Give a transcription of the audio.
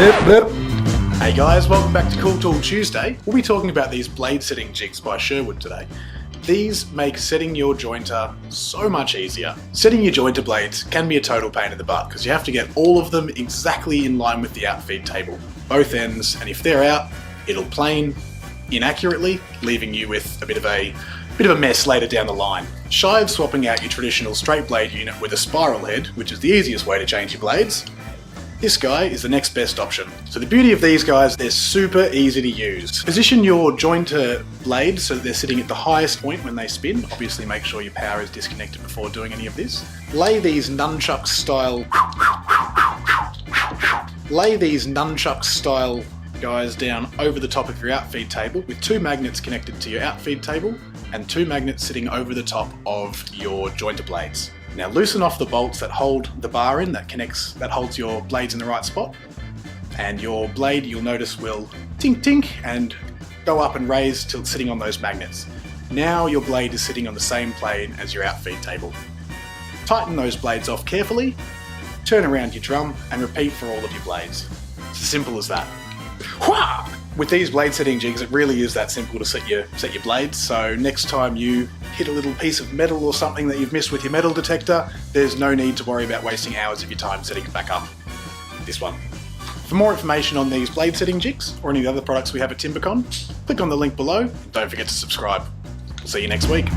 Hey guys, welcome back to Cool Tool Tuesday. We'll be talking about these blade setting jigs by Sherwood today. These make setting your jointer so much easier. Setting your jointer blades can be a total pain in the butt because you have to get all of them exactly in line with the outfeed table, both ends, and if they're out, it'll plane inaccurately, leaving you with a bit of a mess later down the line. Shy of swapping out your traditional straight blade unit with a spiral head, which is the easiest way to change your blades, this guy is the next best option. So the beauty of these guys, they're super easy to use. Position your jointer blades so that they're sitting at the highest point when they spin. Obviously make sure your power is disconnected before doing any of this. Lay these nunchuck style guys down over the top of your outfeed table with two magnets connected to your outfeed table and two magnets sitting over the top of your jointer blades. Now loosen off the bolts that hold the bar in, that holds your blades in the right spot, and your blade, you'll notice, will tink tink and go up and raise till it's sitting on those magnets. Now your blade is sitting on the same plane as your outfeed table. Tighten those blades off carefully, turn around your drum, and repeat for all of your blades. It's as simple as that. Wah! With these blade setting jigs, it really is that simple to set your blades, so next time you hit a little piece of metal or something that you've missed with your metal detector, there's no need to worry about wasting hours of your time setting it back up. This one. For more information on these blade setting jigs, or any of the other products we have at Timbecon, click on the link below, and don't forget to subscribe. We'll see you next week.